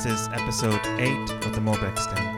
This is episode 8 of the Morebegsden.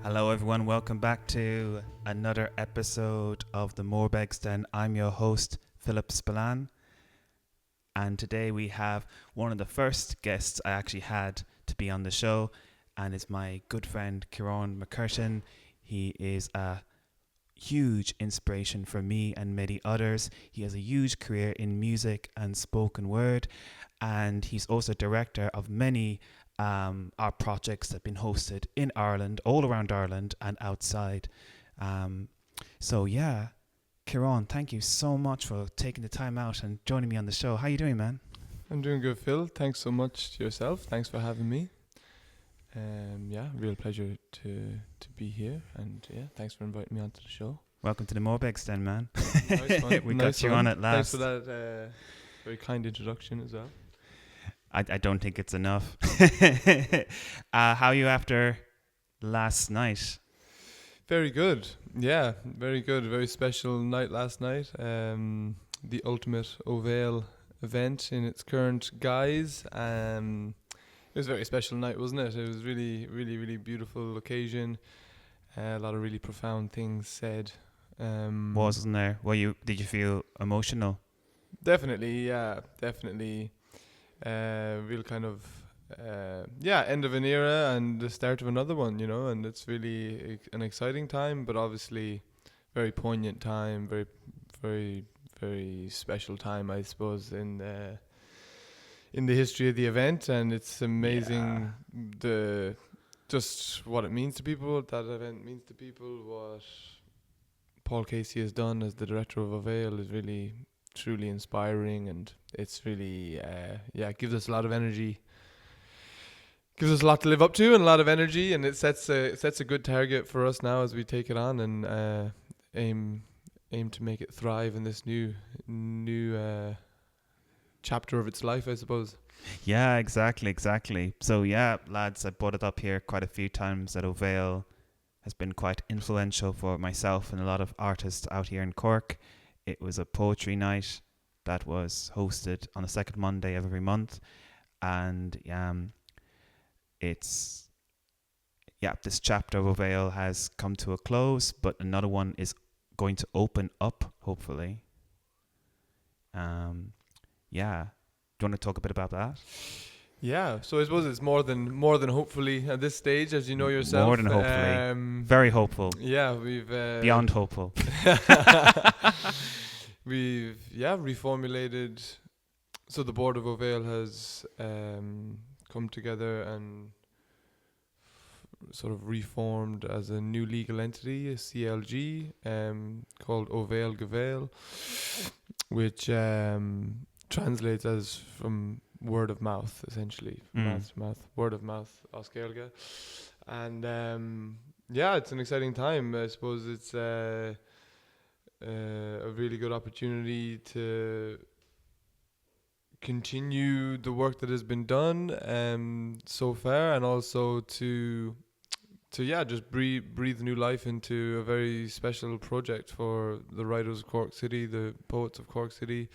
Hello everyone, welcome back to another episode of the Morebegsden. I'm your host, Phil Spillane, and today we have one of the first guests I actually had to be on the show, and it's my good friend Ciarán MacArtain. He is a huge inspiration for me and many others. He has a huge career in music and spoken word, and he's also director of many our projects that have been hosted in Ireland, all around Ireland and outside. So yeah, Ciarán, thank you so much for taking the time out and joining me on the show. How you doing, man? I'm doing good, Phil. Thanks so much to yourself. Thanks for having me. Real pleasure to be here, and thanks for inviting me onto the show. Welcome to the Morebegsden, man. Nice one. We got you on at last. Thanks for that very kind introduction as well. I don't think it's enough. How are you after last night? Very good. Yeah, very good. Very special night last night. The ultimate Obheal event in its current guise. It was a very special night, wasn't it? It was really, really, really beautiful occasion. A lot of really profound things said. Wasn't there? Did you feel emotional? Definitely, yeah, definitely. Real kind of end of an era and the start of another one, you know, and it's really an exciting time, but obviously very poignant time, very, very, very special time, I suppose, in the history of the event. And it's amazing just what it means to people, that event means to people. What Paul Casey has done as the director of Obheal is really truly inspiring, and it's really gives us a lot of energy, gives us a lot to live up to and a lot of energy, and it sets a good target for us now as we take it on and aim to make it thrive in this new chapter of its life, I suppose. Yeah, exactly. So yeah, lads, I brought it up here quite a few times that Obheal has been quite influential for myself and a lot of artists out here in Cork. It was a poetry night that was hosted on the second Monday of every month, and this chapter of Obheal has come to a close, but another one is going to open up, hopefully. Do you want to talk a bit about that? Yeah, so I suppose it's more than hopefully at this stage, as you know yourself. More than hopefully. Very hopeful. Yeah, we've beyond hopeful. We've reformulated. So the board of Obheal has come together and sort of reformed as a new legal entity, a CLG, called Obheal Gavail, which translates as from word of mouth, essentially. Word of mouth, Oscailga. And it's an exciting time. I suppose it's a really good opportunity to continue the work that has been done so far, and also to just breathe new life into a very special project for the writers of Cork City, the poets of Cork City.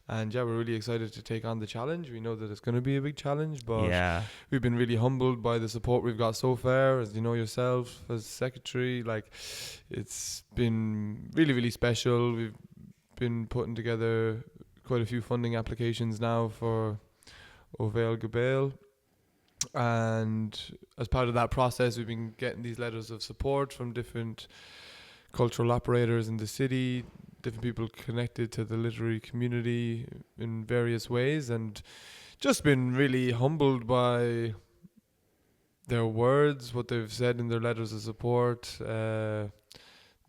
And we're really excited to take on the challenge. We know that it's going to be a big challenge, but we've been really humbled by the support we've got so far, as you know yourself, as secretary. Like, it's been really, really special. We've been putting together quite a few funding applications now for Obheal Gavail. And as part of that process, we've been getting these letters of support from different cultural operators in the city, different people connected to the literary community in various ways, and just been really humbled by their words, what they've said in their letters of support,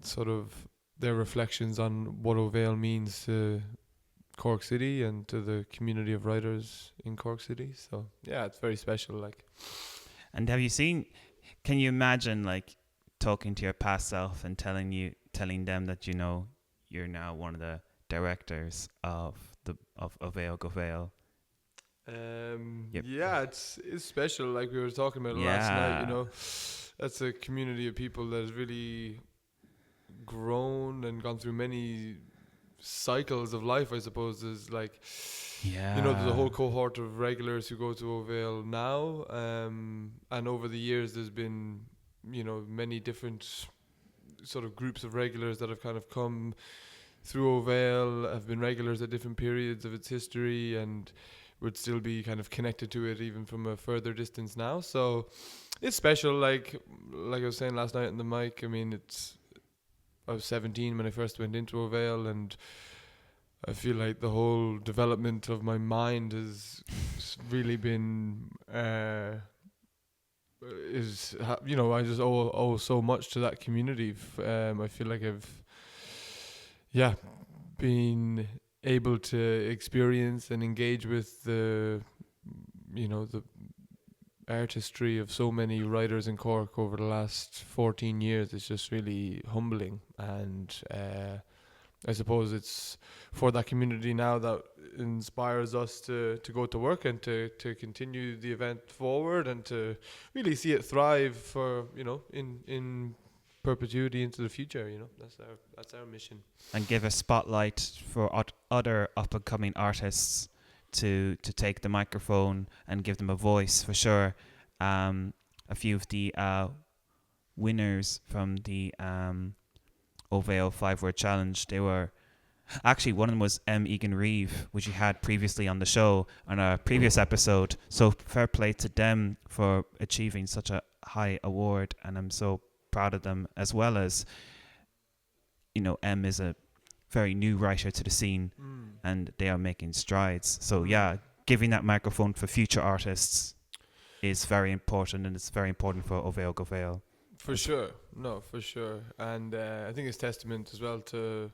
sort of their reflections on what Obheal means to Cork City and to the community of writers in Cork City. So yeah, it's very special. Like, And have you seen? Can you imagine like talking to your past self and telling them that you're now one of the directors of Obheal Go Vale? Yep. yeah, it's special. Like we were talking about last night, that's a community of people that has really grown and gone through many cycles of life. I suppose there's like, there's a whole cohort of regulars who go to Obheal now, and over the years there's been many different sort of groups of regulars that have kind of come through Obheal, have been regulars at different periods of its history, and would still be kind of connected to it even from a further distance now. So it's special. Like I was saying last night in the mic, I mean, I was 17 when I first went into Obheal, and I feel like the whole development of my mind has really been I just owe so much to that community. I feel like I've been able to experience and engage with the artistry of so many writers in Cork over the last 14 years. It's just really humbling, and I suppose it's for that community now that inspires us to go to work and to continue the event forward and to really see it thrive for in perpetuity into the future. That's our mission. And give a spotlight for other up and coming artists to take the microphone and give them a voice for sure. A few of the winners from the Obheal 5-word challenge, they were actually, one of them was Egan Reeve, which you had previously on the show on a previous episode. So fair play to them for achieving such a high award, and I'm so proud of them, as well as is a very new writer to the scene, and they are making strides. So yeah, giving that microphone for future artists is very important, and it's very important for Obheal Go Vale. For sure, and I think it's testament as well to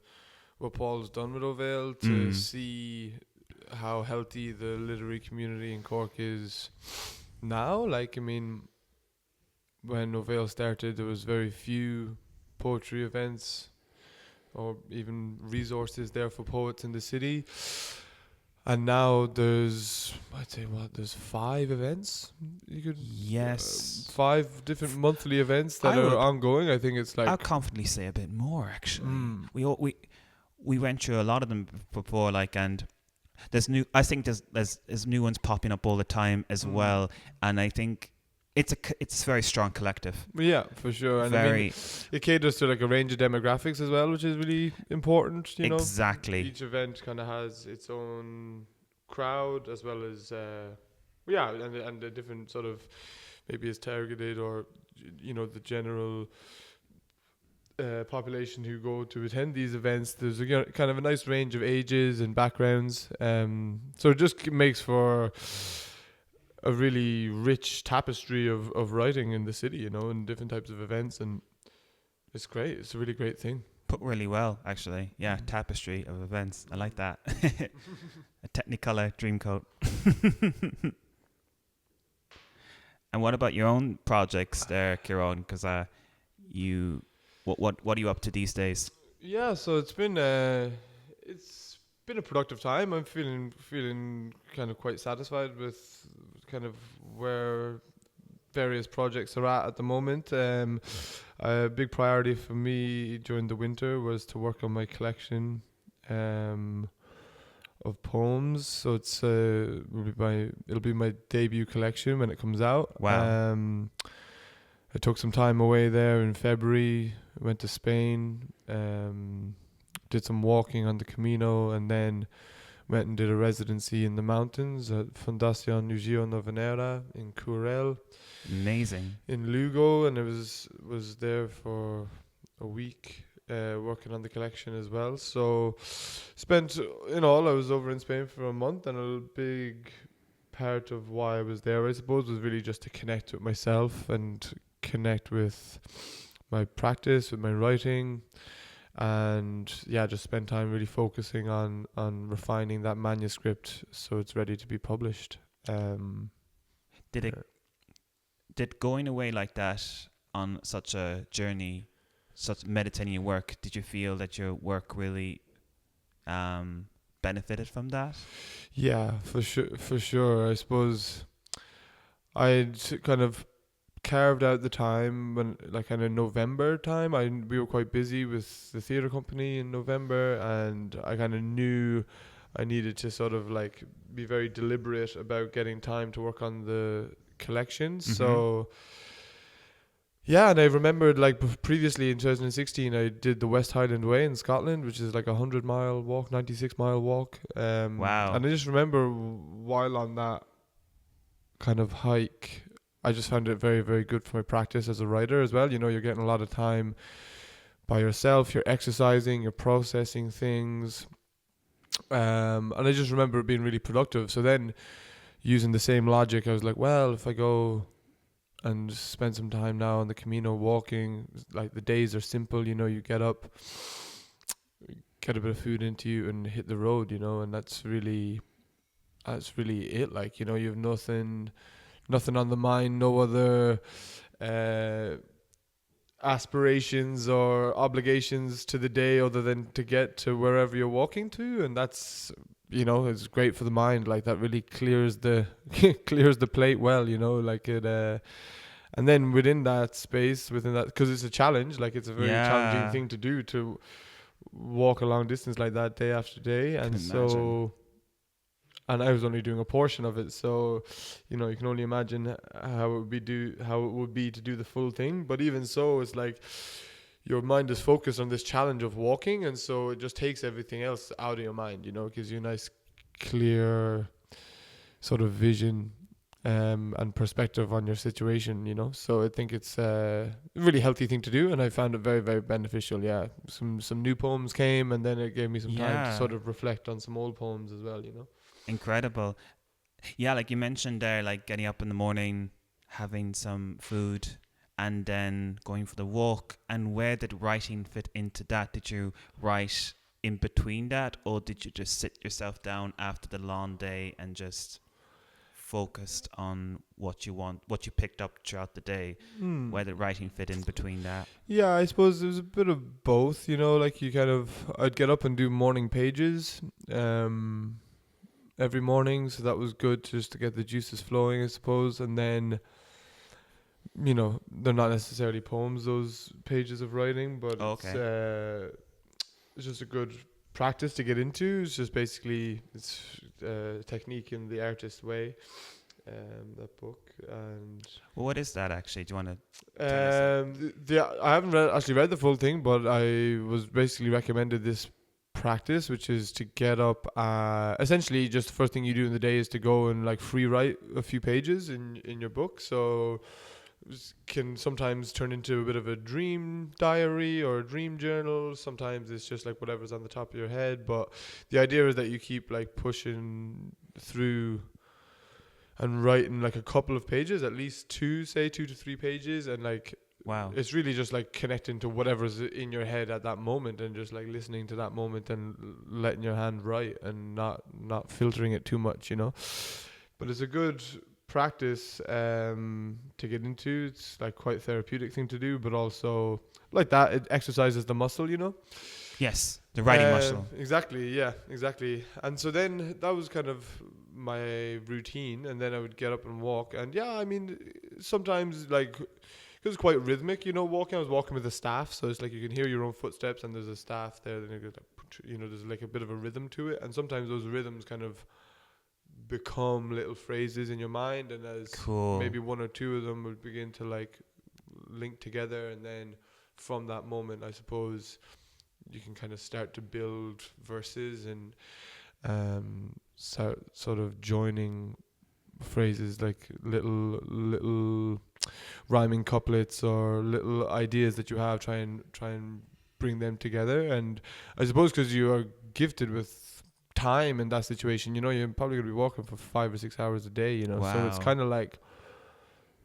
what Paul's done with Obheal to see how healthy the literary community in Cork is now. Like, I mean, when Obheal started, there was very few poetry events or even resources there for poets in the city. And now there's 5 events. Yes. 5 different monthly events that are ongoing. I think it's like, I'll confidently say a bit more, actually. We went through a lot of them before, like, and there's new new ones popping up all the time as well, and I think it's a very strong collective. Yeah, for sure. And I mean, it caters to like a range of demographics as well, which is really important. Exactly. Each event kind of has its own crowd as well as and a different sort of, maybe it's targeted, or the general population who go to attend these events. There's a kind of a nice range of ages and backgrounds, so it just makes for a really rich tapestry of writing in the city, and different types of events, and it's great. It's a really great thing. Put really well, actually. Yeah, tapestry of events. I like that. A Technicolor Dreamcoat. And what about your own projects there, Ciarán? Because what are you up to these days? Yeah, so it's been a productive time. I'm feeling kind of quite satisfied with kind of where various projects are at the moment. A big priority for me during the winter was to work on my collection of poems. So it'll be my debut collection when it comes out. Wow. I took some time away there in February, went to Spain, did some walking on the Camino, and then went and did a residency in the mountains at Fundación Ugio Novenera in Curel. Amazing. In Lugo, and I was there for a week working on the collection as well. So spent, I was over in Spain for a month, and a big part of why I was there, I suppose, was really just to connect with myself and connect with my practice, with my writing, and just spend time really focusing on refining that manuscript so it's ready to be published. Did going away like that on such a journey, such meditating your work, did you feel that your work really benefited from that? Yeah, for sure. I suppose I'd kind of carved out the time when, like, kind of November time. We were quite busy with the theatre company in November, and I kind of knew I needed to sort of like be very deliberate about getting time to work on the collections. Mm-hmm. So and I remembered, like, previously in 2016 I did the West Highland Way in Scotland, which is like a 100-mile walk, 96-mile walk. Wow. And I just remember while on that kind of hike, I just found it very, very good for my practice as a writer as well. You're getting a lot of time by yourself, you're exercising, you're processing things. And I just remember it being really productive. So then, using the same logic, I was like, well, if I go and spend some time now on the Camino walking, like, the days are simple, you get up, get a bit of food into you and hit the road, and that's really it. Like, you have nothing on the mind, no other aspirations or obligations to the day other than to get to wherever you're walking to, and that's, it's great for the mind. Like, that really clears the plate well, like it. And then within that space, because it's a challenge, like, it's a very challenging thing to do, to walk a long distance like that day after day. And so, and I was only doing a portion of it, so you can only imagine how it would be to do the full thing. But even so, it's like your mind is focused on this challenge of walking, and so it just takes everything else out of your mind. It gives you a nice, clear sort of vision and perspective on your situation. So I think it's a really healthy thing to do, and I found it very, very beneficial. Yeah, some new poems came, and then it gave me some time to sort of reflect on some old poems as well. Incredible. Yeah, like you mentioned there, like getting up in the morning, having some food, and then going for the walk. And where did writing fit into that? Did you write in between that, or did you just sit yourself down after the long day and just focused on what you picked up throughout the day? Where did writing fit in between that? Yeah, I suppose there's a bit of both. Like, I'd get up and do morning pages every morning, so that was good just to get the juices flowing, I suppose. And then, they're not necessarily poems, those pages of writing, but it's just a good practice to get into. It's just basically, it's technique in the artist way, that book. And what is that actually? Do you want to I haven't read the full thing, but I was basically recommended this practice, which is to get up, essentially just the first thing you do in the day is to go and, like, free write a few pages in your book. So it can sometimes turn into a bit of a dream diary or a dream journal. Sometimes it's just like whatever's on the top of your head, but the idea is that you keep, like, pushing through and writing, like, a couple of pages, at least 2 to 3 pages, and, like, wow, it's really just, like, connecting to whatever's in your head at that moment, and just, like, listening to that moment and letting your hand write and not filtering it too much, But it's a good practice to get into. It's, like, quite a therapeutic thing to do, but also, like, that it exercises the muscle, Yes, the writing muscle. Exactly. And so then that was kind of my routine, and then I would get up and walk. And I mean, sometimes, like, because it's quite rhythmic, walking. I was walking with a staff, so it's like you can hear your own footsteps, and there's a staff there. Then there's, like, a bit of a rhythm to it, and sometimes those rhythms kind of become little phrases in your mind, and as maybe one or two of them would begin to, like, link together, and then from that moment, I suppose, you can kind of start to build verses and sort of joining phrases, like little rhyming couplets or little ideas that you have, try and bring them together. And I suppose because you are gifted with time in that situation. You know, you're probably going to be walking for 5 or 6 hours a day, you know. Wow. So it's kind of like,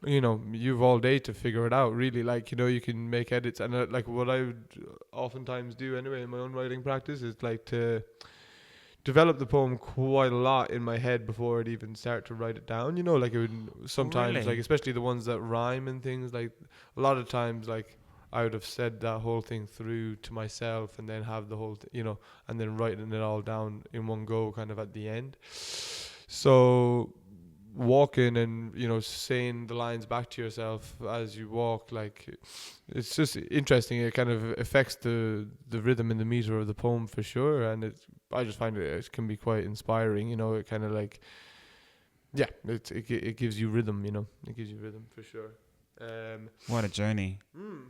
you know, you've all day to figure it out, really. Like, you know, you can make edits. And like what I would oftentimes do anyway in my own writing practice is like to develop the poem quite a lot in my head before I'd even start to write it down. You know, like it would sometimes, Really? like especially the ones that rhyme and things, like a lot of times, like I would have said that whole thing through to myself and then have the whole, you know, and then writing it all down in one go kind of at the end. So walking and, you know, saying the lines back to yourself as you walk, like it's just interesting. It kind of affects the rhythm and the meter of the poem for sure. And I just find it can be quite inspiring, you know. It kind of like, yeah, it gives you rhythm, you know. It gives you rhythm for sure. What a journey.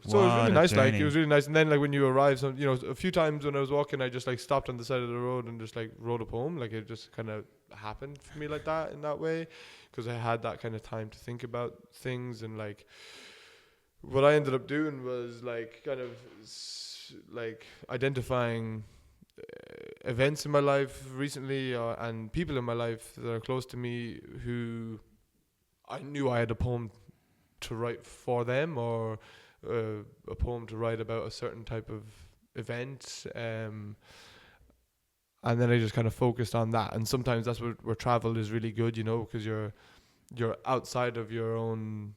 So it was really nice. Like journey. it was really nice. And then like when you arrive, you know, a few times when I was walking, I just like stopped on the side of the road and just like wrote a poem. Like it just kind of happened for me like that, in that way, because I had that kind of time to think about things. And like what I ended up doing was like kind of like identifying events in my life recently and people in my life that are close to me who I knew I had a poem to write for them, or a poem to write about a certain type of event, and then I just kind of focused on that. And sometimes that's where travel is really good, you know, because you're outside of your own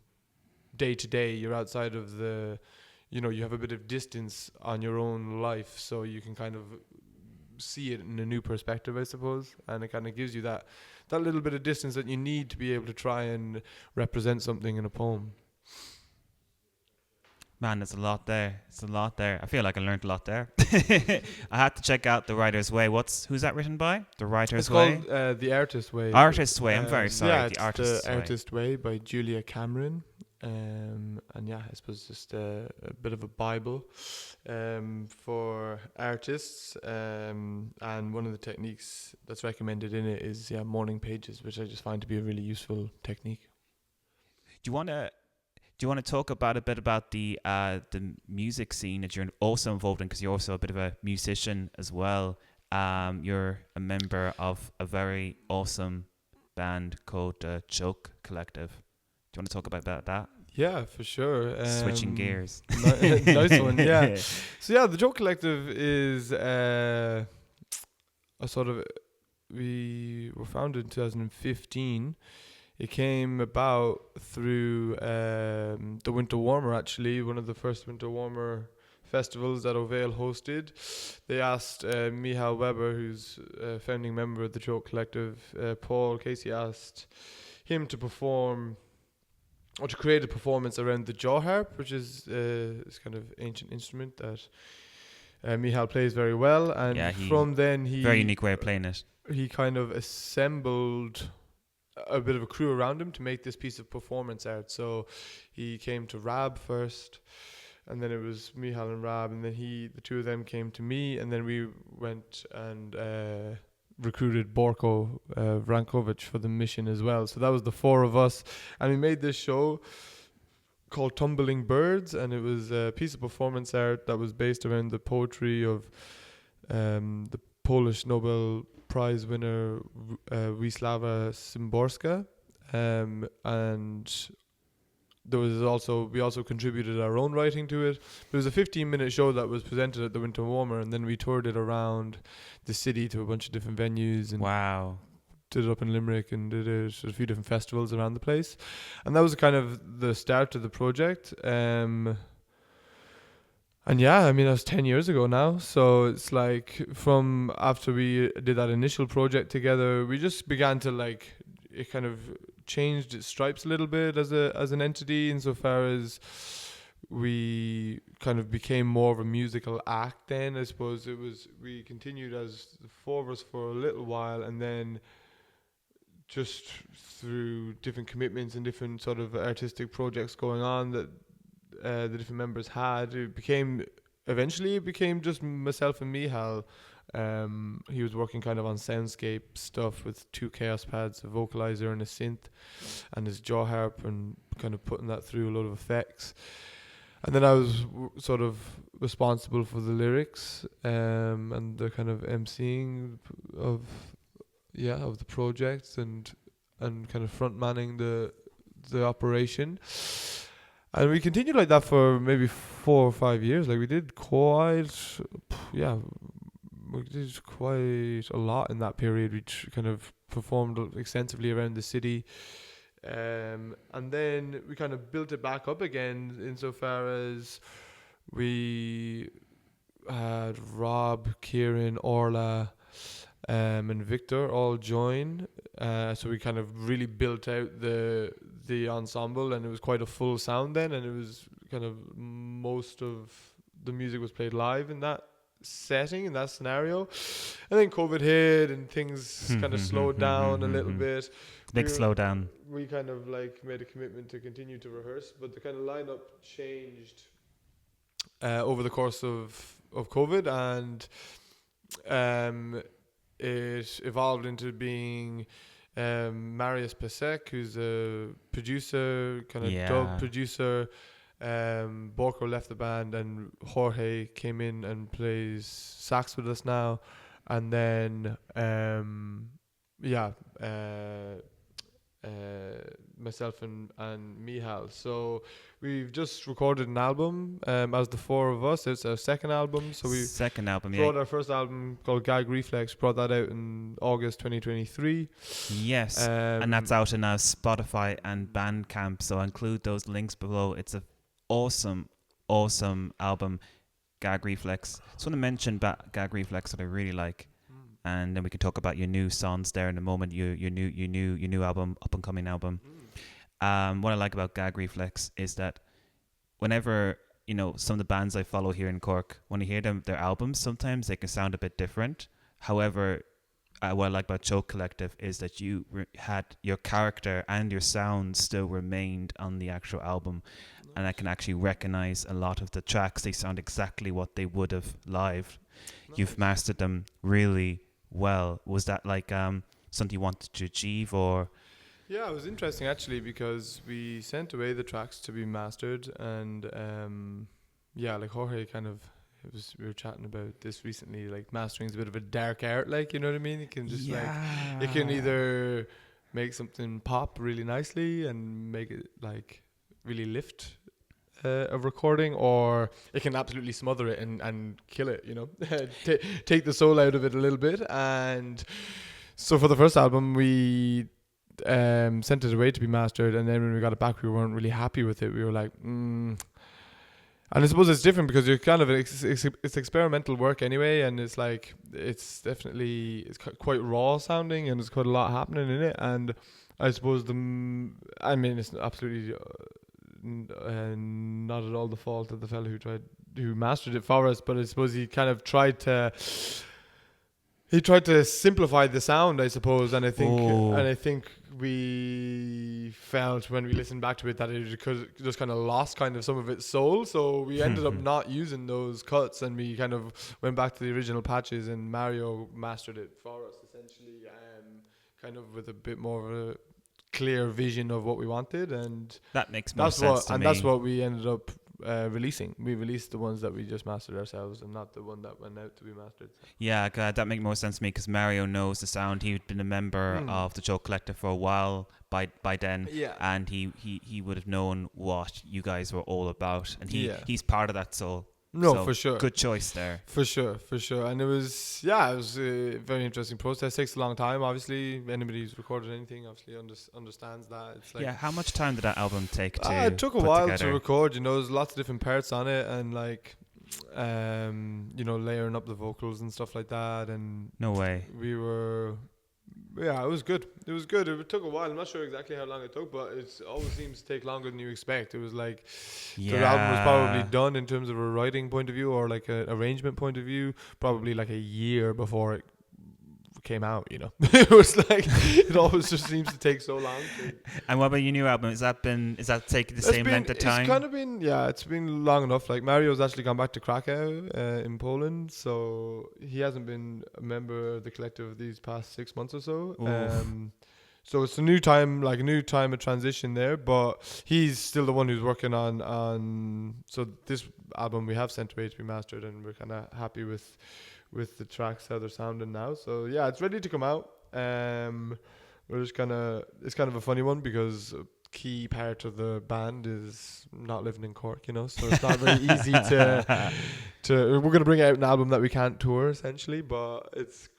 day to day. You're outside of the, you know, you have a bit of distance on your own life, so you can kind of see it in a new perspective, I suppose. And it kind of gives you that little bit of distance that you need to be able to try and represent something in a poem. Man, there's a lot there. It's a lot there. I feel like I learned a lot there. I had to check out The Writer's Way. Who's that written by? The Writer's Way? It's called The Artist Way. Artist's Way. I'm very sorry. Yeah, The Artist's The Way. Artist Way by Julia Cameron. And yeah, I suppose just a bit of a Bible for artists. And one of the techniques that's recommended in it is morning pages, which I just find to be a really useful technique. Do you want to talk about a bit about the music scene that you're also involved in, because you're also a bit of a musician as well. You're a member of a very awesome band called Choke Collective. Do you want to talk about that? Yeah, for sure. Switching gears. Nice one, yeah. So yeah, the Choke Collective is a sort of, we were founded in 2015. It came about through the Winter Warmer, actually, one of the first Winter Warmer festivals that Obheal hosted. They asked Michal Weber, who's a founding member of the Choke Collective, Paul Casey asked him to perform, or to create a performance around the jaw harp, which is this kind of ancient instrument that Michal plays very well. And from then he... Very unique way of playing it. He kind of assembled a bit of a crew around him to make this piece of performance art. So he came to Rab first, and then it was Michal and Rab, and then the two of them came to me, and then we went and recruited Borko Vrankovic for the mission as well. So that was the four of us, and we made this show called Tumbling Birds, and it was a piece of performance art that was based around the poetry of the Polish Nobel Prize winner Wisława Szymborska, and there was we also contributed our own writing to it. It was a 15-minute show that was presented at the Winter Warmer, and then we toured it around the city to a bunch of different venues. And wow. Did it up in Limerick and did it at a few different festivals around the place. And that was kind of the start of the project. And yeah, I mean, that was 10 years ago now. So it's like from after we did that initial project together, we just began to like, it kind of changed its stripes a little bit as an entity, insofar as we kind of became more of a musical act then. I suppose we continued as the four of us for a little while, and then just through different commitments and different sort of artistic projects going on that the different members had, it became just myself and Michal. He was working kind of on soundscape stuff with 2 Chaos pads, a vocalizer and a synth, and his jaw harp, and kind of putting that through a lot of effects. And then I was sort of responsible for the lyrics and the kind of emceeing of the project and kind of front manning the operation. And we continued like that for maybe 4 or 5 years. Like we did quite a lot in that period. We kind of performed extensively around the city. And then we kind of built it back up again insofar as we had Rob, Ciarán, Orla, and Victor all join. So we kind of really built out the ensemble, and it was quite a full sound then, and it was kind of most of the music was played live in that setting, in that scenario. And then COVID hit and things kind of slowed down a little bit. Big slowdown. We kind of like made a commitment to continue to rehearse, but the kind of lineup changed over the course of COVID, and it evolved into being Marius Pasek, who's a producer, kind of dub producer. Borko left the band, and Jorge came in and plays sax with us now. And then myself and Mihal. So we've just recorded an album as the four of us. It's our second album. So we brought our first album called Gag Reflex, brought that out in August 2023. Yes, and that's out in Spotify and Bandcamp. So I'll include those links below. It's a awesome album, Gag Reflex. Just want to mention Gag Reflex that I really like. And then we can talk about your new songs there in a moment. Your new album, up and coming album. What I like about Gag Reflex is that whenever some of the bands I follow here in Cork, when I hear their albums, sometimes they can sound a bit different. However, what I like about Choke Collective is that you had your character and your sound still remained on the actual album. Nice. And I can actually recognize a lot of the tracks. They sound exactly what they would have live. Nice. You've mastered them really well. Was that like something you wanted to achieve, or? Yeah, it was interesting actually, because we sent away the tracks to be mastered, and like Jorge kind of, we were chatting about this recently, like mastering is a bit of a dark art, like, you know what I mean? You can just you can either make something pop really nicely and make it like really lift a recording, or it can absolutely smother it and kill it, take the soul out of it a little bit. And so for the first album we sent it away to be mastered, and then when we got it back we weren't really happy with it. We were like and I suppose it's different because you're kind of it's experimental work anyway, and it's like it's quite raw sounding, and there's quite a lot happening in it. And I suppose it's absolutely not at all the fault of the fellow who mastered it for us, but I suppose he kind of tried to simplify the sound, I suppose, and I think we felt when we listened back to it that it just kind of lost kind of some of its soul. So we ended up not using those cuts, and we kind of went back to the original patches, and Mario mastered it for us essentially, kind of with a bit more of a clear vision of what we wanted, and that makes more sense to me. That's what we ended up releasing. We released the ones that we just mastered ourselves, and not the one that went out to be mastered. Yeah, that makes more sense to me, because Mario knows the sound. He'd been a member of the Choke Collective for a while by then, and he would have known what you guys were all about, and he's part of that soul. No, so for sure. Good choice there. For sure. And it was a very interesting process. It takes a long time, obviously. Anybody who's recorded anything obviously understands that. It's like, how much time did that album take to it took a while together? to record, there's lots of different parts on it, and like, layering up the vocals and stuff like that. And no way. We were... Yeah, it was good. It took a while. I'm not sure exactly how long it took, but it always seems to take longer than you expect. It was like the album was probably done in terms of a writing point of view, or like an arrangement point of view, probably like a year before it came out, It was like, it always just seems to take so long. And what about your new album? Is that taking the same length of time? It's kind of been, it's been long enough. Like, Mario's actually gone back to Krakow in Poland, so he hasn't been a member of the collective these past 6 months or so. So it's a new time of transition there, but he's still the one who's working on. So this album we have sent away to be mastered, and we're kind of happy with the tracks, how they're sounding now. So yeah, it's ready to come out. We're just it's kind of a funny one because a key part of the band is not living in Cork, so it's not very easy to we're going to bring out an album that we can't tour essentially, but it's,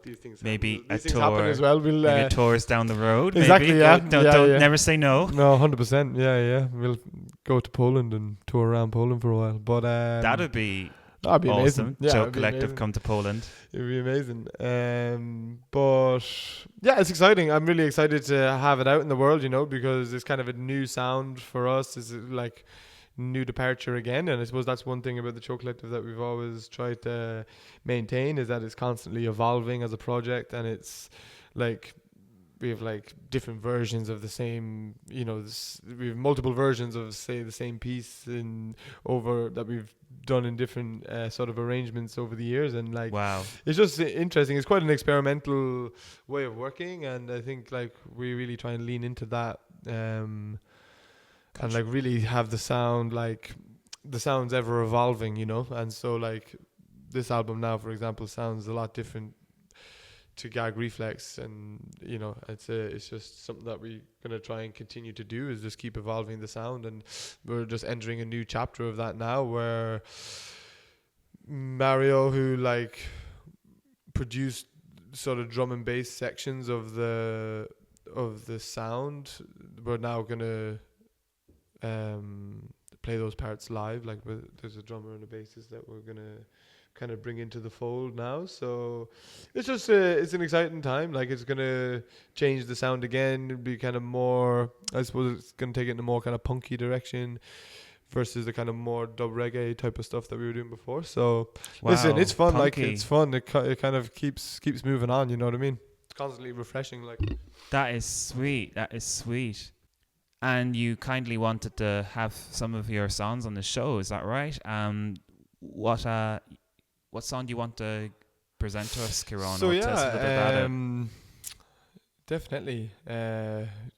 these things maybe happen. These things happen as well. Maybe tours down the road. Exactly, maybe. yeah. Don't never say no. No, 100%. Yeah. We'll go to Poland and tour around Poland for a while. But that'd be awesome. Amazing. Yeah, Joke Collective come to Poland. It'd be amazing. But yeah, it's exciting. I'm really excited to have it out in the world, because it's kind of a new sound for us. It's like new departure again, and I suppose that's one thing about the Joke Collective that we've always tried to maintain, is that it's constantly evolving as a project, and it's like we have like different versions of the same, we have multiple versions of, say, the same piece that we've done in different sort of arrangements over the years, and like, wow, it's just interesting. It's quite an experimental way of working, and I think like we really try and lean into that, and like really have the sound, like the sound's ever evolving, and so like this album now, for example, sounds a lot different to Gag Reflex, and it's just something that we're gonna try and continue to do, is just keep evolving the sound, and we're just entering a new chapter of that now, where Mario, who like produced sort of drum and bass sections of the sound, we're now gonna play those parts live. Like there's a drummer and a bassist that we're gonna kind of bring into the fold now. So it's just it's an exciting time. Like, it's gonna change the sound again. It'll be kind of more, I suppose it's gonna take it in a more kind of punky direction versus the kind of more dub reggae type of stuff that we were doing before. So listen, it's fun. Punky. Like, it's fun. It kind of keeps moving on. You know what I mean? It's constantly refreshing. Like, that is sweet. And you kindly wanted to have some of your songs on the show, is that right? What song do you want to present to us, Ciarán? So tell us a little bit about it. Definitely.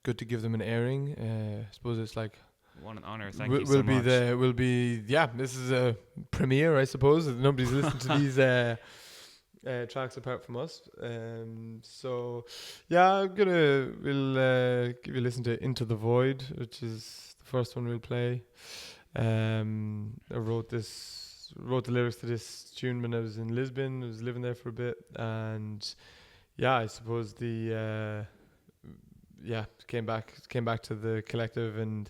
Good to give them an airing. I suppose it's like, what an honor. Thank you so much. This is a premiere, I suppose. Nobody's listened to these tracks apart from us. So yeah, we'll give you a listen to Into the Void, which is the first one we'll play. I wrote the lyrics to this tune when I was in Lisbon. I was living there for a bit, and yeah, I suppose came back to the collective, and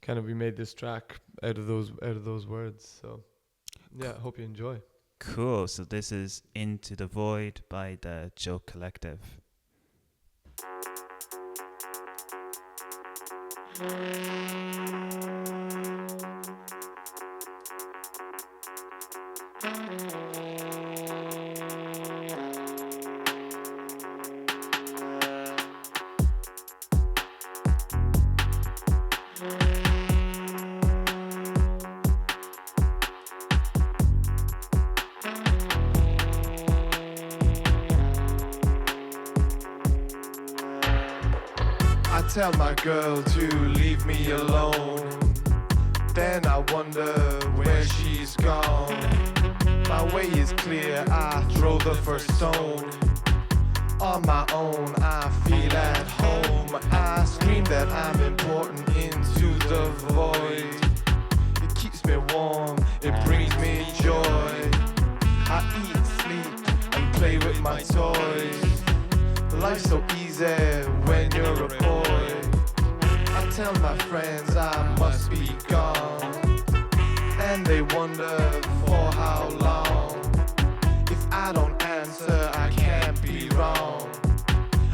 kind of we made this track out of those words. So yeah, I hope you enjoy. Cool. So this is Into the Void by the Joke Collective. Tell my girl to leave me alone. Then I wonder where she's gone. My way is clear, I throw the first stone. On my own, I feel at home. I scream that I'm important into the void. It keeps me warm, it brings me joy. I eat, sleep, and play with my toys. Life's so easy when you're a boy. I tell my friends I must be gone, and they wonder for how long. If I don't answer, I can't be wrong.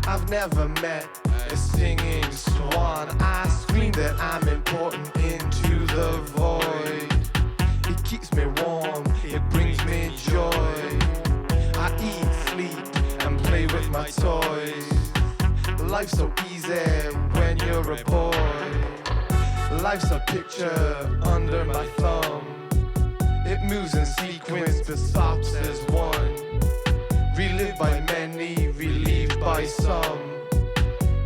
I've never met a singing swan. I scream that I'm important into the void. It keeps me warm, it brings me joy. I eat, sleep, and play with my toys. Life's so easy when you're a boy. Life's a picture under my thumb. It moves in sequence, the stops as one. Relived by many, relieved by some.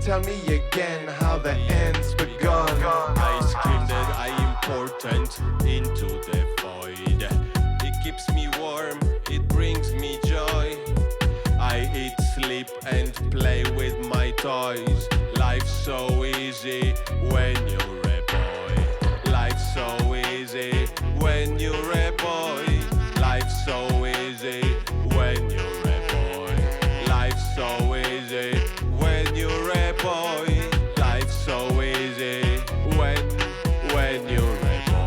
tell me again how the end's begun. I scream that I'm important into the void. It keeps me warm, it brings me joy. I eat, sleep and play with my toys. Life's so easy when you're a boy. Life's so easy when you're a boy. Life's so easy when you're a boy. Life's so easy when you're a boy. Life's so easy when you're a boy.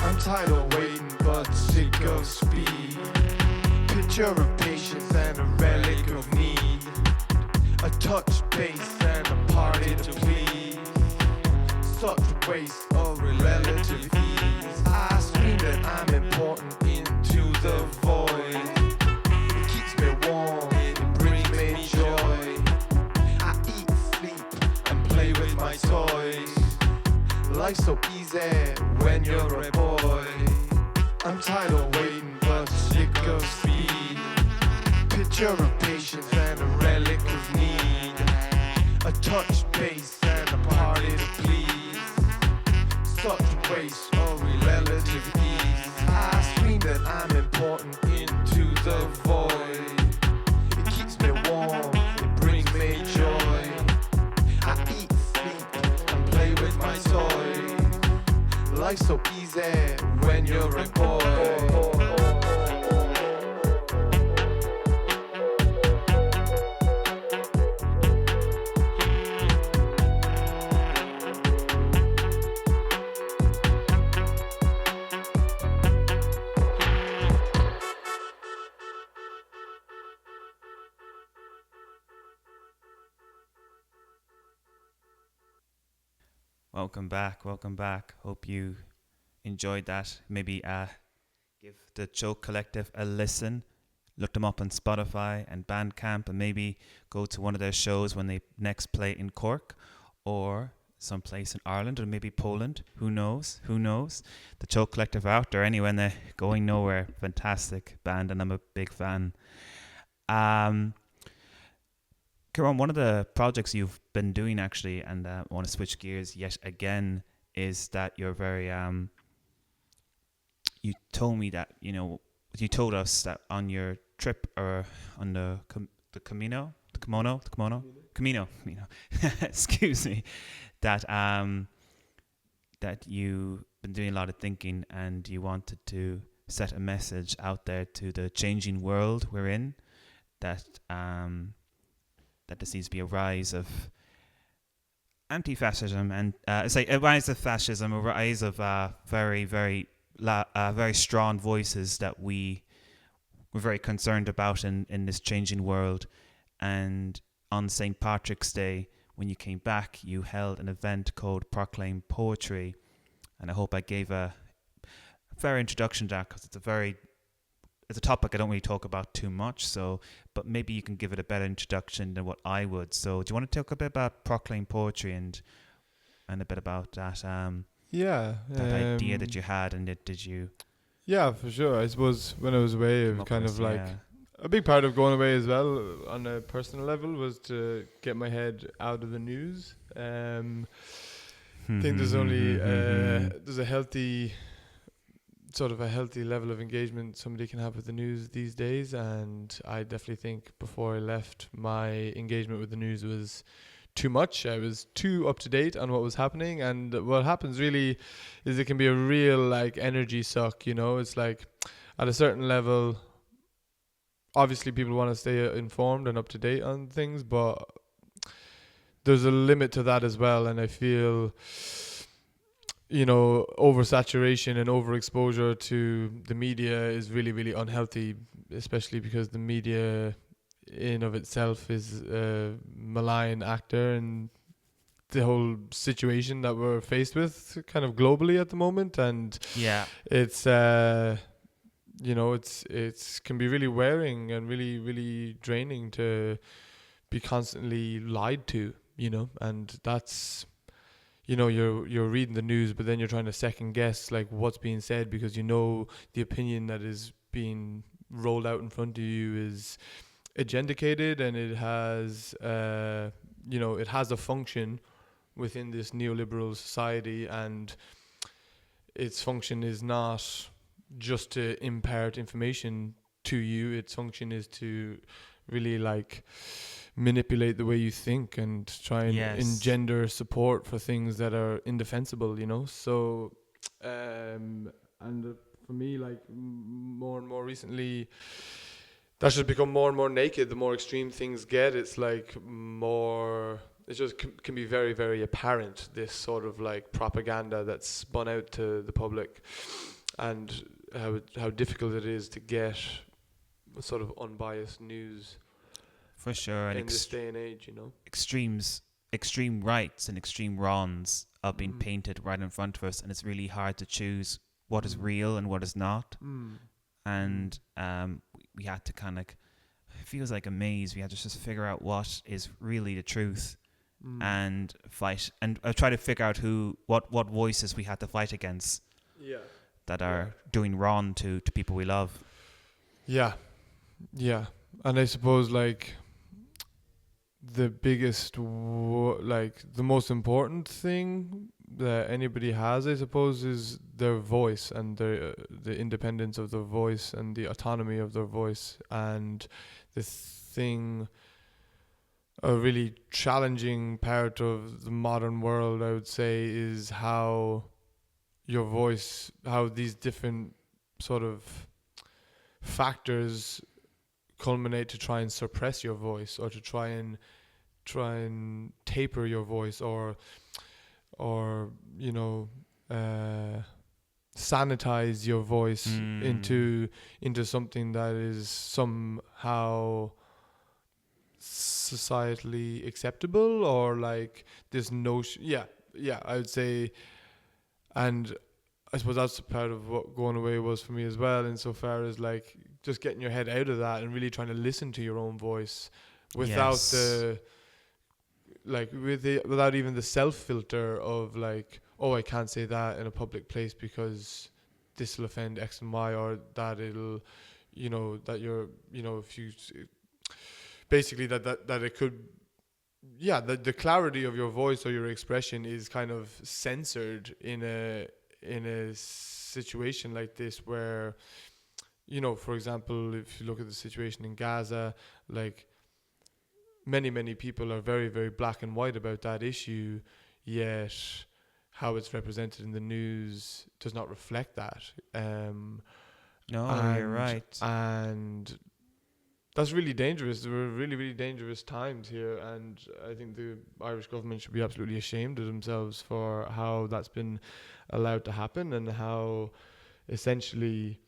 I'm tired of waiting, but sick of speed. Picture of patience and a relic of need. A touch base and a party to please. Such waste of relative ease. I scream that I'm important into the void. It keeps me warm, it brings me joy. I eat, sleep, and play with my toys. Life's so easy when you're a boy. I'm tired of waiting, but sick of speed. Picture of patience and a relic of need. A touch base and a party to please. Such waste of relative ease. I scream that I'm important into the void. It keeps me warm, it brings me joy. I eat, sleep, and play with my toys. Life's so easy when you're a boy. Welcome back, welcome back. Hope you enjoyed that. Maybe give the Choke Collective a listen. Look them up on Spotify and Bandcamp, and maybe go to one of their shows when they next play in Cork or someplace in Ireland or maybe Poland. Who knows? Who knows? The Choke Collective are out there anyway, and they're going nowhere. Fantastic band, and I'm a big fan. Ciarán, one of the projects you've been doing actually, and I want to switch gears yet again, is that you're very you told me that, you told us that on your trip or on the Camino, excuse me, that that you've been doing a lot of thinking and you wanted to set a message out there to the changing world we're in, that that there seems to be a rise of anti-fascism and a rise of fascism, a rise of very, very strong voices that we're very concerned about in this changing world. And on St. Patrick's Day, when you came back, you held an event called Proclaim Poetry, and I hope I gave a fair introduction to that, because it's a topic I don't really talk about too much. So, but maybe you can give it a better introduction than what I would. So, do you want to talk a bit about Proclaim Poetry and a bit about that? That idea that you had, and did you? Yeah, for sure. I suppose when I was away, it was kind of like a big part of going away as well on a personal level was to get my head out of the news. I think there's only there's a healthy level of engagement somebody can have with the news these days, and I definitely think before I left, my engagement with the news was too much. I was too up to date on what was happening, and what happens really is it can be a real energy suck. It's like at a certain level, obviously people want to stay informed and up to date on things, but there's a limit to that as well, and I feel, you know, oversaturation and overexposure to the media is really, really unhealthy, especially because the media in of itself is a malign actor in the whole situation that we're faced with kind of globally at the moment. And Yeah. it's you know, it's can be really wearing and really, really draining to be constantly lied to, you know. And that's, you know, you're reading the news, but then you're trying to second guess like what's being said, because you know the opinion that is being rolled out in front of you is agendicated, and it has you know, it has a function within this neoliberal society, and its function is not just to impart information to you. Its function is to really like manipulate the way you think and try and engender support for things that are indefensible, you know. So for me, like more and more recently, that's just become more and more naked. The more extreme things get, it's like more, it just can be very, very apparent, this sort of like propaganda that's spun out to the public, and how difficult it is to get sort of unbiased news. For sure. And in this day and age, you know. Extreme rights and extreme wrongs are being painted right in front of us, and it's really hard to choose what is real and what is not. And we had to kind of, it feels like a maze. We had to just figure out what is really the truth and fight, and try to figure out what voices we had to fight against that are doing wrong to people we love. Yeah. And I suppose like the biggest, like the most important thing that anybody has, I suppose, is their voice, and the independence of their voice and the autonomy of their voice. And the thing, a really challenging part of the modern world, I would say, is how your voice, how these different sort of factors culminate to try and suppress your voice, or to try and taper your voice, or you know, sanitize your voice into something that is somehow societally acceptable, or like this notion. I would say. And I suppose that's part of what going away was for me as well, insofar as like just getting your head out of that and really trying to listen to your own voice without without even the self filter of like, oh, I can't say that in a public place because this will offend X and Y, or that it'll, you know, that you're, you know, if you basically that it could, the clarity of your voice or your expression is kind of censored in a situation like this, where, you know, for example, if you look at the situation in Gaza, like many people are very, very black and white about that issue, yet how it's represented in the news does not reflect that. You're right. And that's really dangerous. There were really, really dangerous times here, and I think the Irish government should be absolutely ashamed of themselves for how that's been allowed to happen, and how essentially,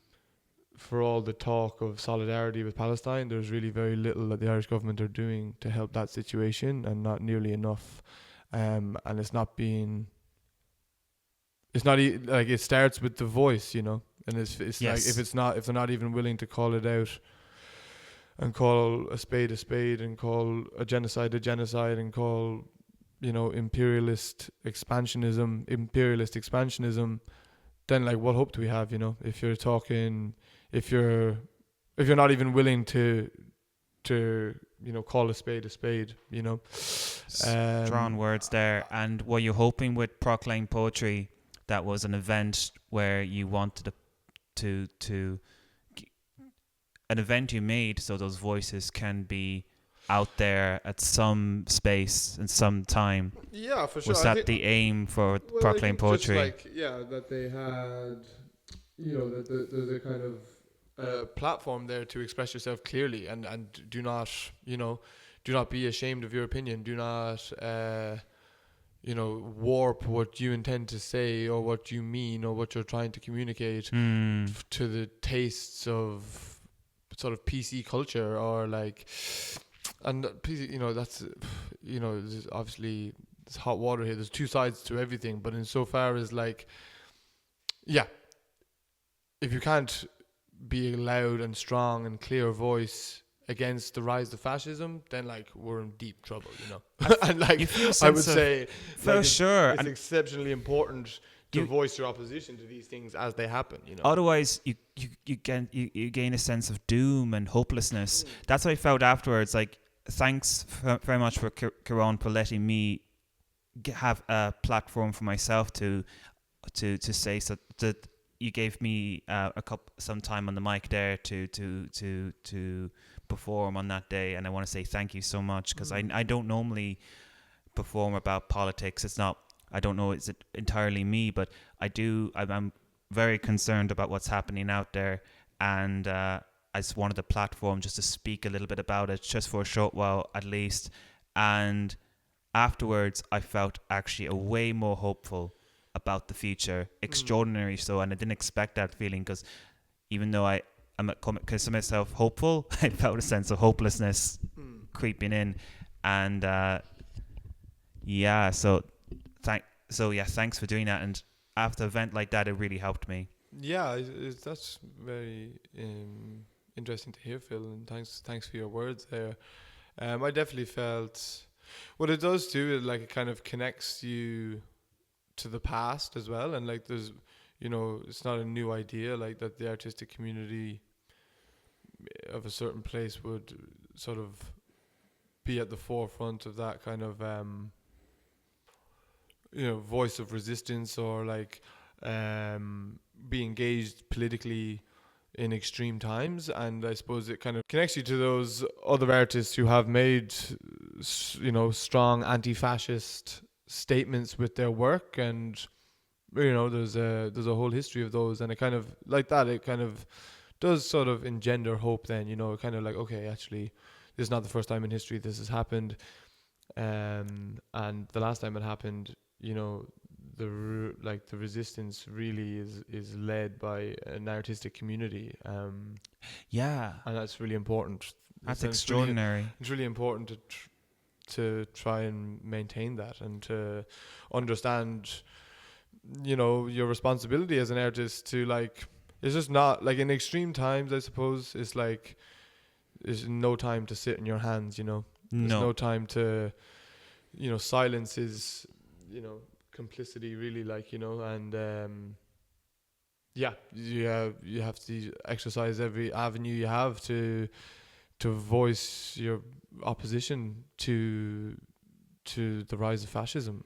for all the talk of solidarity with Palestine, there's really very little that the Irish government are doing to help that situation, and not nearly enough. And it's not being. It's not like it starts with the voice, you know, and it's like if they're not even willing to call it out, and call a spade, and call a genocide, and call, you know, imperialist expansionism, then like what hope do we have, you know, if you're not even willing to you know, call a spade, you know. Strong words there. And were you hoping with Proclaim Poetry that was an event where you wanted to an event you made so those voices can be out there at some space and some time? Yeah, for sure. Was that the aim for Proclaim Poetry? That they had, you know, that there's a kind of platform there to express yourself clearly, and do not, you know, do not be ashamed of your opinion. Do not, warp what you intend to say or what you mean or what you're trying to communicate to the tastes of sort of PC culture or like, and PC, that's, there's obviously it's hot water here. There's two sides to everything, but insofar as like, yeah, if you can't be a loud and strong and clear voice against the rise of fascism, then like we're in deep trouble, and like I would say, for sure, it's exceptionally important to voice your opposition to these things as they happen. Otherwise, you gain a sense of doom and hopelessness. That's what I felt afterwards. Like, thanks very much for Ciarán for letting me have a platform for myself to say so that you gave me some time on the mic there to perform on that day, and I want to say thank you so much, because I don't normally perform about politics. I don't know it's entirely me, but I'm very concerned about what's happening out there, and I just wanted a platform just to speak a little bit about it, just for a short while at least. And afterwards I felt actually a way more hopeful about the future, extraordinary so, and I didn't expect that feeling, because even though I'm consider myself hopeful, I felt a sense of hopelessness creeping in, and thanks for doing that. And after an event like that, it really helped me. Yeah, that's very interesting to hear, Phil, and thanks for your words there. I definitely felt what it does too. Like, it kind of connects you to the past as well, and like there's, it's not a new idea, like that the artistic community of a certain place would sort of be at the forefront of that kind of voice of resistance, or like be engaged politically in extreme times. And I suppose it kind of connects you to those other artists who have made strong anti-fascist statements with their work, and there's a whole history of those, and it kind of like that, it kind of does sort of engender hope then, kind of like, okay, actually this is not the first time in history this has happened, and the last time it happened, the resistance really is led by an artistic community, and that's really important. That's extraordinary. It's really important to try and maintain that, and to understand, your responsibility as an artist to, like, it's just not like in extreme times, I suppose it's like there's no time to sit in your hands, there's no time to, silence is, complicity really, like, and you have to exercise every avenue you have to voice your opposition to the rise of fascism,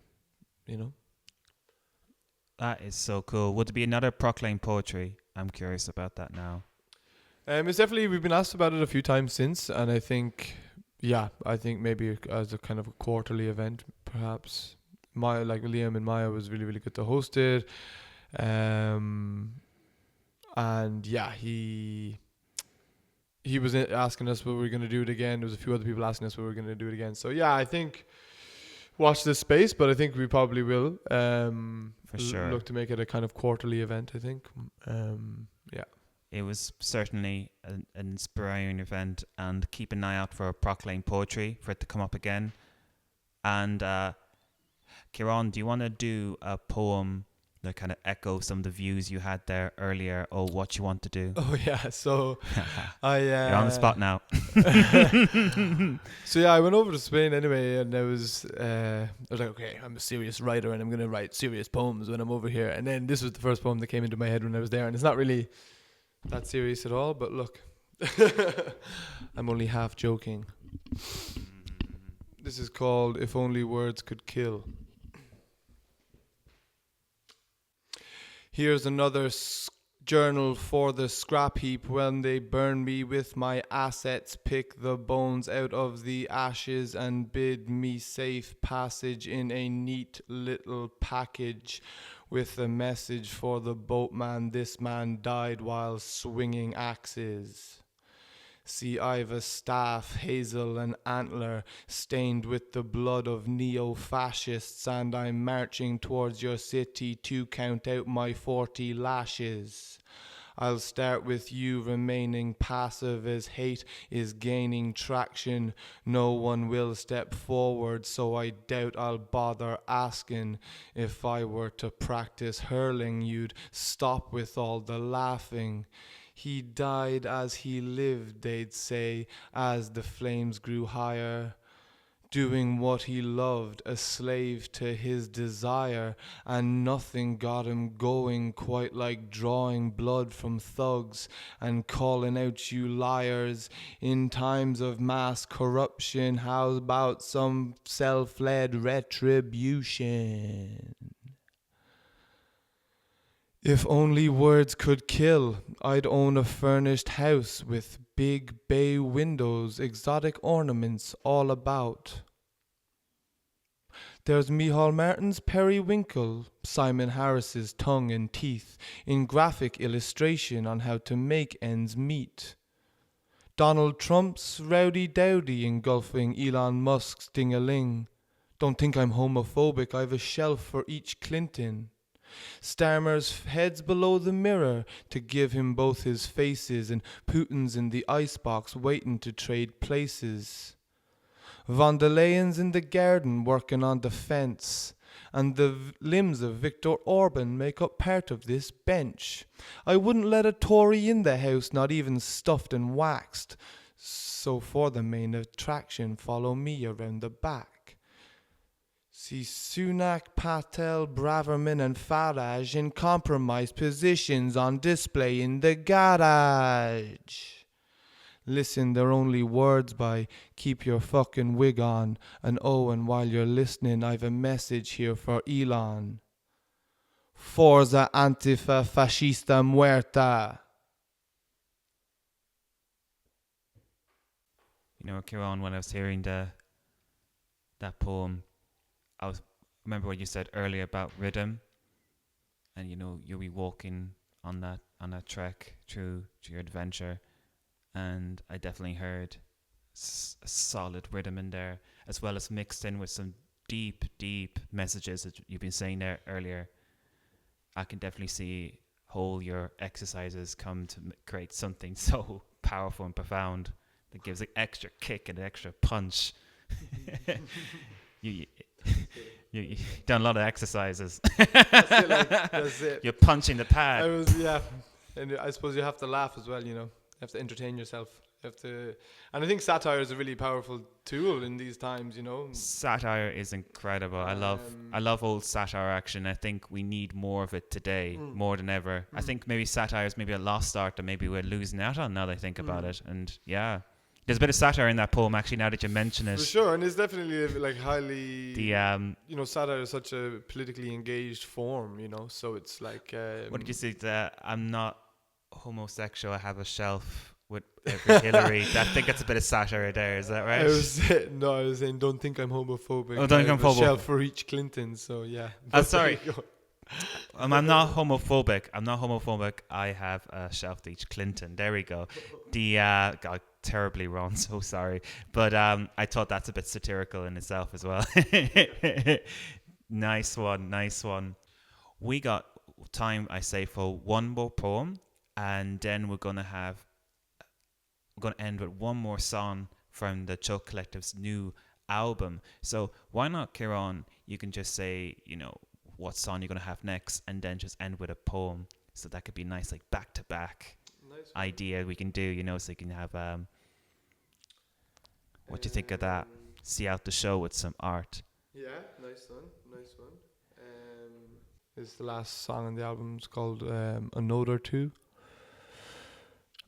That is so cool. Would there be another Proclaim poetry? I'm curious about that now. It's definitely, we've been asked about it a few times since, and I think maybe as a kind of a quarterly event, perhaps. Like Liam and Maya was really, really good to host it, and yeah, he was asking us what we were going to do it again. There was a few other people asking us what we were going to do it again. So yeah, I think watch this space, but I think we probably will. For sure. Look to make it a kind of quarterly event, I think. Yeah. It was certainly an inspiring event, and keep an eye out for Proclaim poetry, for it to come up again. And Ciarán, do you want to do a poem that kind of echo some of the views you had there earlier, or what you want to do? Oh yeah, so you're on the spot now. So yeah, I went over to Spain anyway, and I was like, okay, I'm a serious writer and I'm gonna write serious poems when I'm over here. And then this was the first poem that came into my head when I was there, and it's not really that serious at all, but look, I'm only half joking. This is called If Only Words Could Kill. Here's another journal for the scrap heap. When they burn me with my assets, pick the bones out of the ashes and bid me safe passage in a neat little package with a message for the boatman. This man died while swinging axes. See, I've a staff, hazel and antler, stained with the blood of neo-fascists, and I'm marching towards your city to count out my 40 lashes. I'll start with you remaining passive as hate is gaining traction. No one will step forward, so I doubt I'll bother asking. If I were to practice hurling, you'd stop with all the laughing. He died as he lived, they'd say, as the flames grew higher. Doing what he loved, a slave to his desire, and nothing got him going quite like drawing blood from thugs and calling out you liars. In times of mass corruption, how about some self-led retribution? If only words could kill, I'd own a furnished house with big bay windows, exotic ornaments all about. There's Micheál Martin's periwinkle, Simon Harris's tongue and teeth, in graphic illustration on how to make ends meet. Donald Trump's rowdy dowdy engulfing Elon Musk's ding-a-ling. Don't think I'm homophobic, I've a shelf for each Clinton. Starmer's heads below the mirror to give him both his faces, and Putin's in the icebox waiting to trade places. Von der Leyen's in the garden working on the fence, and the limbs of Viktor Orban make up part of this bench. I wouldn't let a Tory in the house, not even stuffed and waxed. So for the main attraction, follow me around the back. See Sunak, Patel, Braverman and Farage in compromised positions on display in the garage. Listen, they're only words by keep your fucking wig on. And oh, and while you're listening, I've a message here for Elon. Forza Antifa Fascista Muerta. You know, Ciarán, when I was hearing that poem, remember what you said earlier about rhythm, and you know you'll be walking on that trek through your adventure, and I definitely heard a solid rhythm in there, as well as mixed in with some deep messages that you've been saying there earlier. I can definitely see how your exercises come to create something so powerful and profound that gives an extra kick and an extra punch. You done a lot of exercises. That's it. You're punching the pad. And I suppose you have to laugh as well, you know. You have to entertain yourself. You have to, and I think satire is a really powerful tool in these times, you know. Satire is incredible. I love old satire action. I think we need more of it today, more than ever. I think maybe satire is maybe a lost art that maybe we're losing out on now that I think about it. And yeah. There's a bit of satire in that poem, actually, now that you mention it. For sure, and it's definitely like highly. You know, satire is such a politically engaged form, you know. So it's like. What did you say? I'm not homosexual. I have a shelf with every Hillary. I think that's a bit of satire there. Is that right? I was saying, don't think I'm homophobic. Oh, don't think I'm homophobic. A shelf for each Clinton. So yeah. I'm sorry. I'm not homophobic. I have a shelf to each Clinton. There we go. Got terribly wrong. So sorry, but I thought that's a bit satirical in itself as well. Nice one. We got time, I say, for one more poem, and then we're gonna end with one more song from the Chuck Collective's new album. So why not, Ciarán? You can just say, you know, what song you're going to have next, and then just end with a poem. So that could be nice, like back-to-back idea we can do, you know, so you can have, what do you think of that? See out the show with some art. Yeah, nice one. It's the last song on the album. It's called A Note or Two.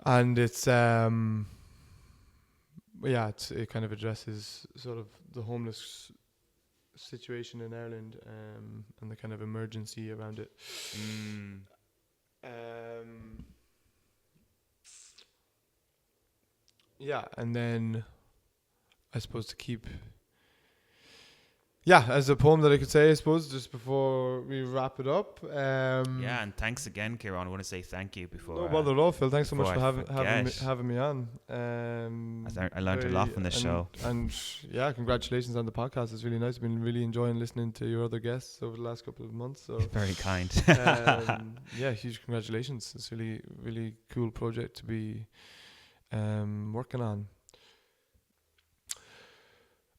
And it's, it kind of addresses sort of the homeless situation in Ireland and the kind of emergency around it. And then I suppose to keep Yeah, as a poem that I could say, I suppose, just before we wrap it up. Yeah, and thanks again, Ciarán. I want to say thank you before. No bother at all, Phil. Thanks so much before for I having me on. I learned a lot from this show. And yeah, congratulations on the podcast. It's really nice. I've been really enjoying listening to your other guests over the last couple of months. So Very kind. yeah, huge congratulations. It's really, really cool project to be working on.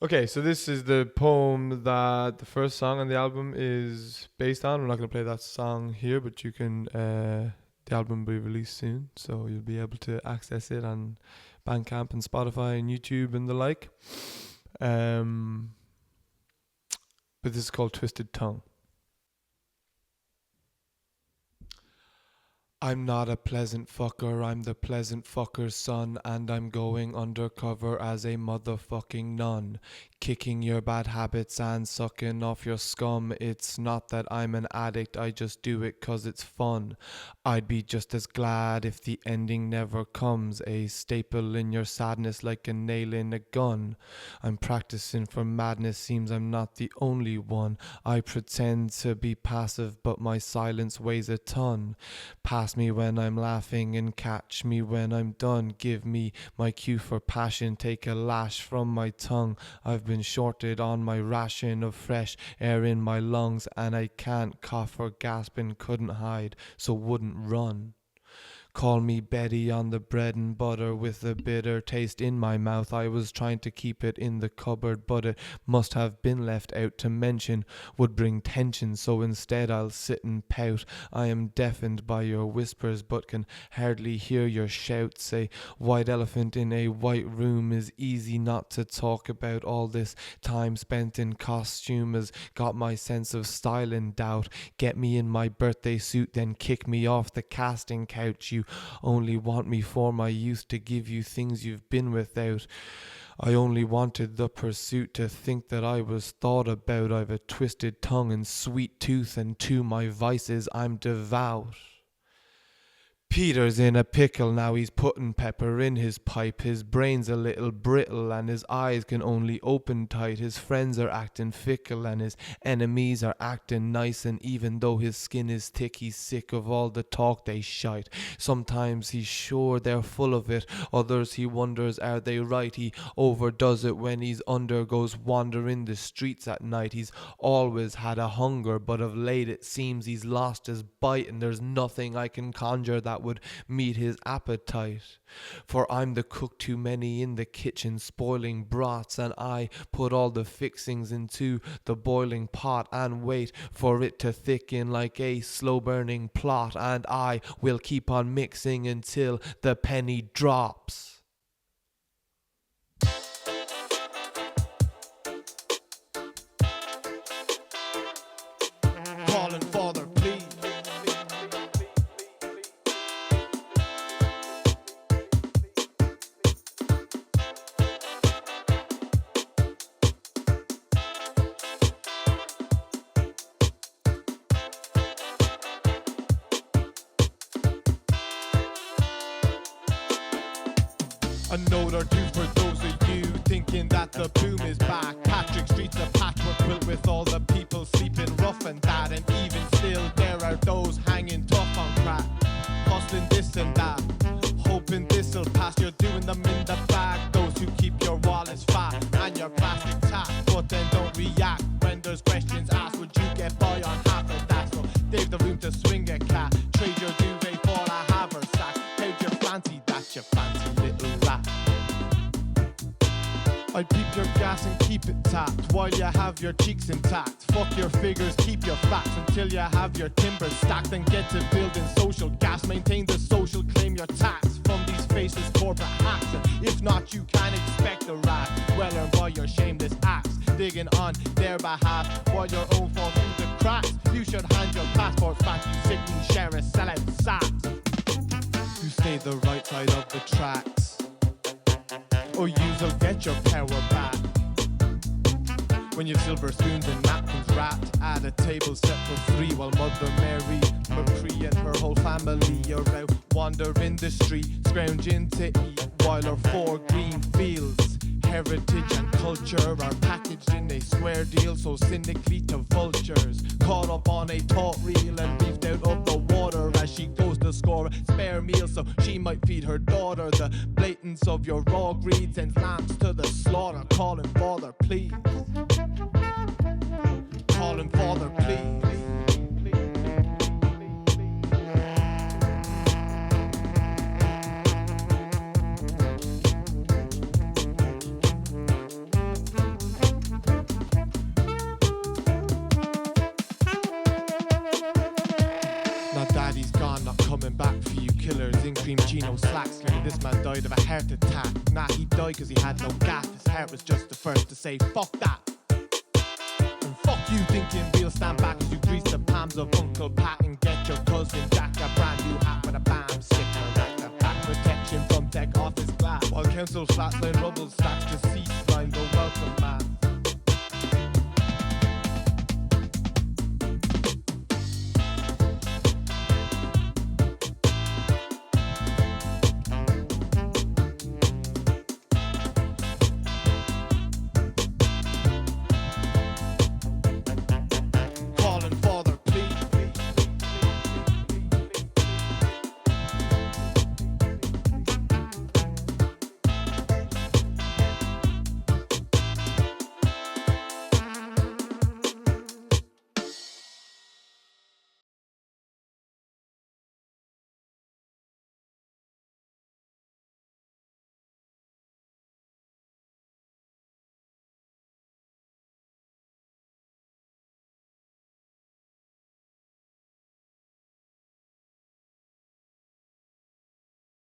Okay, so this is the poem that the first song on the album is based on. We're not going to play that song here, but you can. The album will be released soon, so you'll be able to access it on Bandcamp and Spotify and YouTube and the like. But this is called Twisted Tongue. I'm not a pleasant fucker, I'm the pleasant fucker's son, and I'm going undercover as a motherfucking nun. Kicking your bad habits and sucking off your scum. It's not that I'm an addict, I just do it 'cause it's fun. I'd be just as glad if the ending never comes. A staple in your sadness like a nail in a gun. I'm practicing for madness, seems I'm not the only one. I pretend to be passive, but my silence weighs a ton. Pass me when I'm laughing and catch me when I'm done. Give me my cue for passion, take a lash from my tongue. I've been shorted on my ration of fresh air in my lungs, and I can't cough or gasp and couldn't hide, so wouldn't run. Call me Betty on the bread and butter with a bitter taste in my mouth. I was trying to keep it in the cupboard, but it must have been left out. To mention would bring tension, so instead I'll sit and pout. I am deafened by your whispers, but can hardly hear your shouts. A white elephant in a white room is easy not to talk about. All this time spent in costume has got my sense of style in doubt. Get me in my birthday suit, then kick me off the casting couch. You only want me for my youth, to give you things you've been without. I only wanted the pursuit, to think that I was thought about. I've a twisted tongue and sweet tooth, and to my vices I'm devout. Peter's in a pickle now, he's putting pepper in his pipe. His brain's a little brittle and his eyes can only open tight. His friends are acting fickle and his enemies are acting nice. And even though his skin is thick, he's sick of all the talk they shite. Sometimes he's sure they're full of it, others he wonders are they right. He overdoes it when he's under, goes wandering the streets at night. He's always had a hunger, but of late it seems he's lost his bite, and there's nothing I can conjure that would meet his appetite. For I'm the cook too many in the kitchen, spoiling broths, and I put all the fixings into the boiling pot and wait for it to thicken like a slow burning plot, and I will keep on mixing until the penny drops. Calling Father, please. A note or two for those of you thinking that the boom is back. Patrick Street's a patchwork quilt with all the people sleeping rough and that. And even still there are those hanging tough on crack, hustling this and that, hoping this'll pass. You're doing them in the bag, those who keep your wallets fat and your plastic tap, but then don't react when there's questions asked. Would you get by on half of that? So they've the room to swing a cat, trade your duvet for a haversack. How'd you fancy that, you fancy little rat? I'd peep your gas and keep it tapped while you have your cheeks intact. Fuck your figures, keep your facts until you have your timbers stacked. And get to building social gas, maintain the social, claim your tax from these faceless corporate hacks. And if not, you can expect a rat, well earned by your shameless acts, digging on their behalf while your own fall through the cracks. You should hand your passports back, you sickly sheriff, sell out sacks. You stay the right side of the tracks, or you'll get your power back. When you've silver spoons and napkins wrapped at a table set for three, while Mother Mary McCree and her whole family are out wandering the street, scrounging to eat, while her 4 green fields heritage and culture are packaged in a square deal so cynically to vultures. Caught up on a taut reel and beefed out of the water as she goes to score a spare meal so she might feed her daughter. The blatance of your raw greed sends lambs to the slaughter. Calling father, please. Calling father, please. Coming back for you killers in cream Gino Slacksley. This man died of a heart attack. Nah, he died cause he had no gas. His heart was just the first to say fuck that. And fuck you thinking we'll stand back as you grease the palms of Uncle Pat and get your cousin Jack a brand new hat with a bam sticker. Like a back protection from tech office glass. While council flats line rubble stacks to cease